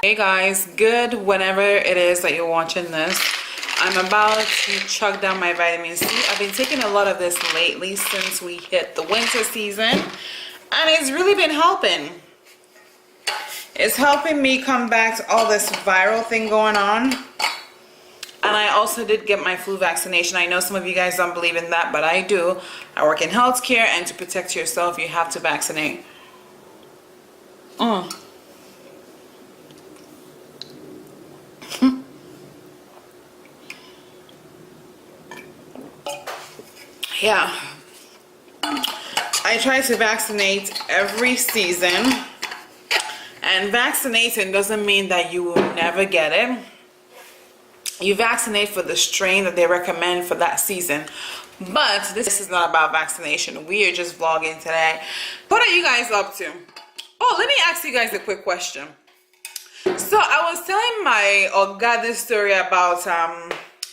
Hey guys, good whenever it is that you're watching this. I'm about to chug down my vitamin C. I've been taking a lot of this lately since we hit the winter season, and it's really been helping. It's helping me combat all this viral thing going on. And I also did get my flu vaccination. I know some of you guys don't believe in that, but I do. I work in healthcare, and to protect yourself, you have to vaccinate. Yeah, I try to vaccinate every season, and vaccinating doesn't mean that you will never get it. You vaccinate for the strain that they recommend for that season. But this is not about vaccination. We are just vlogging today. What are you guys up to? Oh, let me ask you guys a quick question. So I was telling my Oga this story about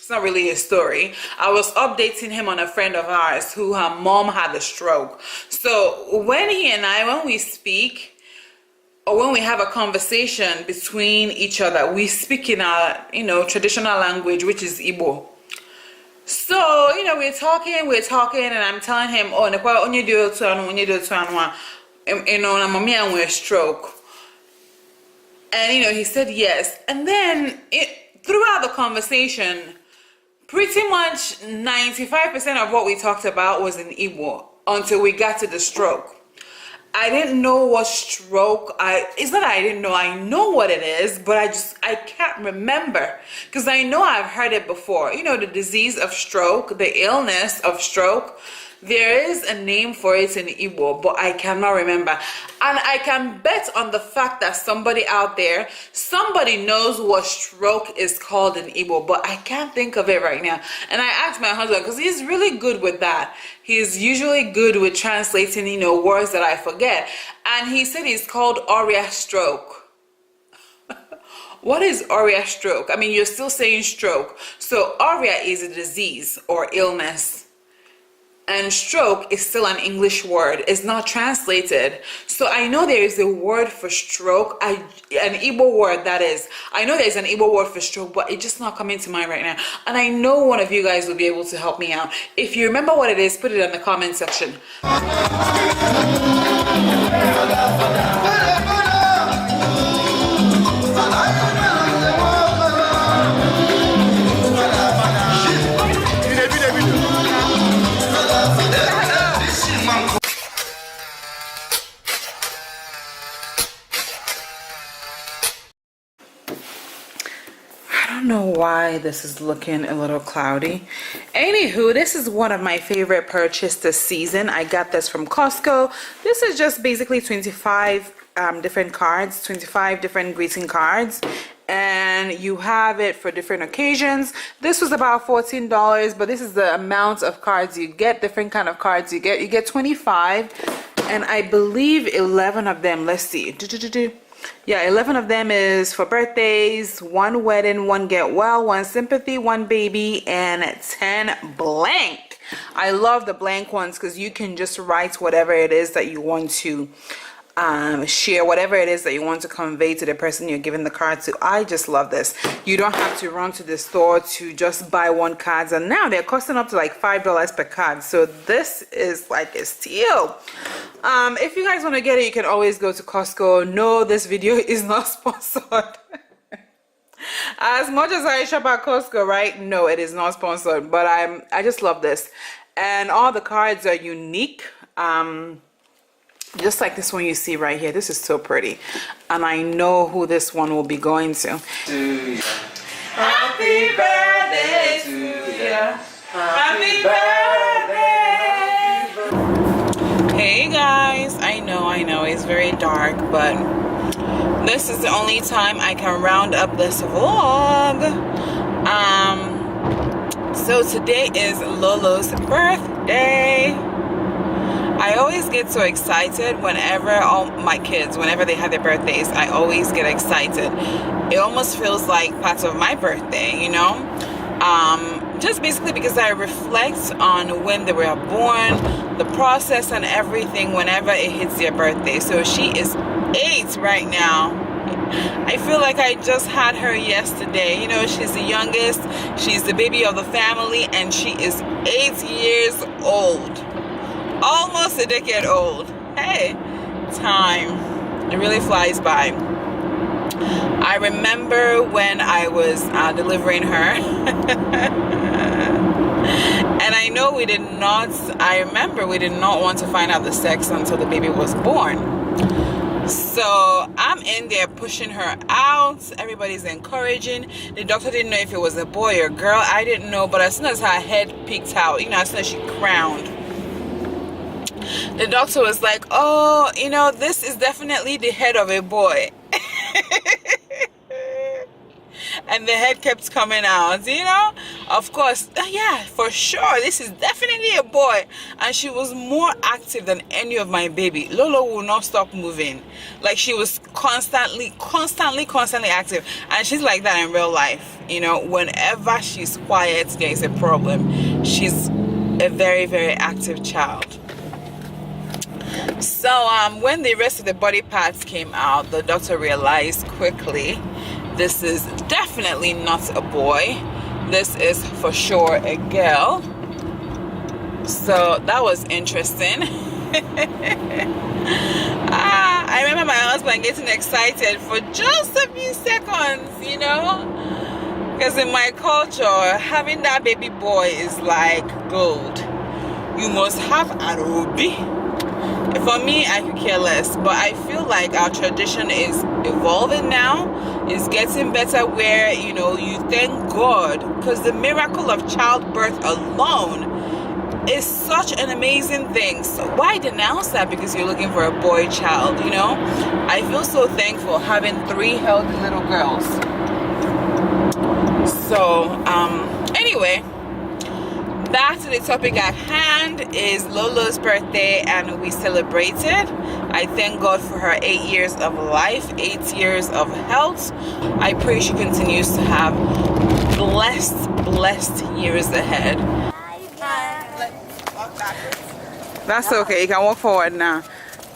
it's not really a story. I was updating him on a friend of ours who her mom had a stroke. So when he and I, when we speak, or when we have a conversation between each other, we speak in our, traditional language, which is Igbo. So, we're talking, and I'm telling him, oh, when you do mommy and we're stroke. And, he said yes. And then throughout the conversation, pretty much 95% of what we talked about was in Igbo until we got to the stroke. I didn't know what stroke, it's not that I didn't know, I know what it is, but I can't remember, because I know I've heard it before. The disease of stroke, the illness of stroke, there is a name for it in Igbo, but I cannot remember. And I can bet on the fact that somebody out there, somebody knows what stroke is called in Igbo, but I can't think of it right now. And I asked my husband, because he's really good with that. He's usually good with translating, words that I forget. And he said it's called Oria stroke. What is Oria stroke? I mean, you're still saying stroke. So Oria is a disease or illness. And stroke is still an English word. It's not translated. So I know there is a word for stroke, an Igbo word that is. I know there's an Igbo word for stroke, but it's just not coming to mind right now. And I know one of you guys will be able to help me out. If you remember what it is, put it in the comment section. I don't know why this is looking a little cloudy. Anywho, this is one of my favorite purchases this season. I got this from Costco. This is just basically 25 different cards, 25 different greeting cards, and you have it for different occasions. This was about $14, but this is the amount of cards you get, different kind of cards you get. You get 25, and I believe 11 of them, let's see. Yeah, 11 of them is for birthdays, 1 wedding, 1 get well, 1 sympathy, 1 baby, and 10 blank. I love the blank ones because you can just write whatever it is that you want to share, whatever it is that you want to convey to the person you're giving the card to. I just love this. You don't have to run to the store to just buy one card, and now they're costing up to like $5 per card. So this is like a steal. If you guys want to get it, you can always go to Costco. No, this video is not sponsored. As much as I shop at Costco, right? No, it is not sponsored, but I just love this. And all the cards are unique. Just like this one you see right here. This is so pretty. And I know who this one will be going to. Happy birthday to you. Happy birthday. Hey guys, I know it's very dark, but this is the only time I can round up this vlog. So today is Lolo's birthday. I always get so excited whenever all my kids, whenever they have their birthdays, I always get excited. It almost feels like part of my birthday, just basically because I reflect on when they were born, the process and everything whenever it hits their birthday. So she is 8 right now. I feel like I just had her yesterday. You know, she's the youngest, she's the baby of the family, and she is 8 years old. Almost a decade old. Hey, time. It really flies by. I remember when I was delivering her. And I know I remember we did not want to find out the sex until the baby was born. So I'm in there pushing her out. Everybody's encouraging. The doctor didn't know if it was a boy or girl. I didn't know, but as soon as her head peeked out, you know, as soon as she crowned, the doctor was like, oh, you know, this is definitely the head of a boy. And the head kept coming out, you know. Of course, yeah, for sure, this is definitely a boy. And she was more active than any of my baby. Lolo will not stop moving. Like, she was constantly active. And she's like that in real life. You know, whenever she's quiet, there's a problem. She's a very, very active child. So when the rest of the body parts came out, the doctor realized quickly, this is definitely not a boy. This is for sure a girl. So that was interesting. I remember my husband getting excited for just a few seconds, you know, because in my culture, having that baby boy is like gold. You must have an obi. For me, I could care less, but I feel like our tradition is evolving now. It's getting better where, you know, you thank God, because the miracle of childbirth alone is such an amazing thing. So why denounce that because you're looking for a boy child, you know? I feel so thankful having 3 healthy little girls. So, anyway, back to the topic at hand is Lolo's birthday, and we celebrated. I thank God for her 8 years of life, 8 years of health. I pray she continues to have blessed years ahead. Let's walk backwards. That's okay, you can walk forward now.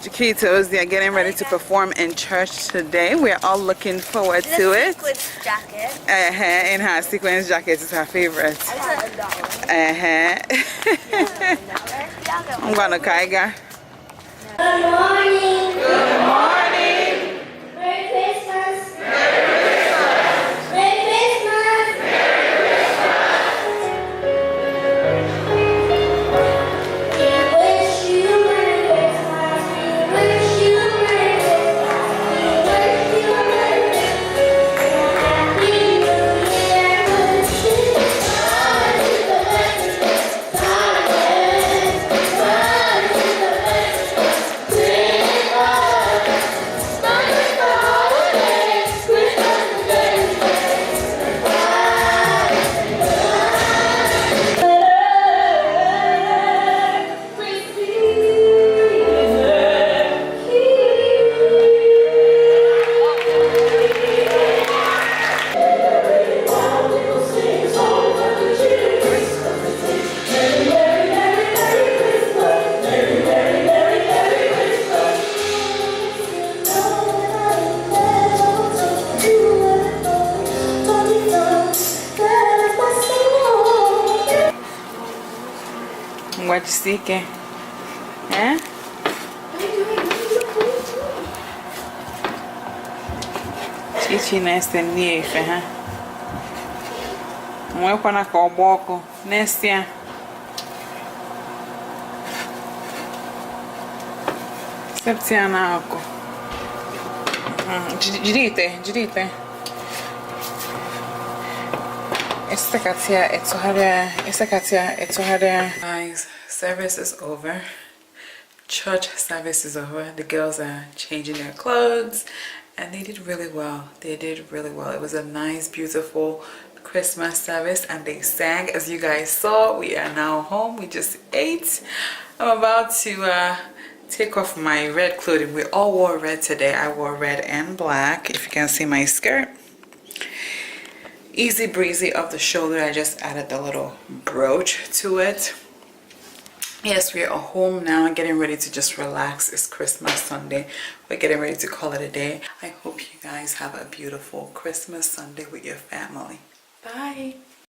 Chiquitos, they're getting ready to perform in church today. We're all looking forward to it. Sequins jacket. In her sequins jacket is her favorite. I'm gonna Kaiga. Good morning. Good morning. Merry Christmas. Merry Christmas. Merry Christmas. We wish you Merry Christmas. We wish you Merry Christmas. We wish you Merry Christmas. Happy New Year. What you seeking? Eh? Chichi neste niefe, huh? Mwekwa na koboko. Nestia. Septiana ako. Girite. Guys, service is over. Church service is over. The girls are changing their clothes and they did really well. It was a nice, beautiful Christmas service and they sang. As you guys saw, we are now home. We just ate. I'm about to take off my red clothing. We all wore red today. I wore red and black. If you can see my skirt. Easy breezy off the shoulder. I just added the little brooch to it. yes, we are home now, getting ready to just relax. It's Christmas Sunday. We're getting ready to call it a day. I hope you guys have a beautiful Christmas Sunday with your family. Bye.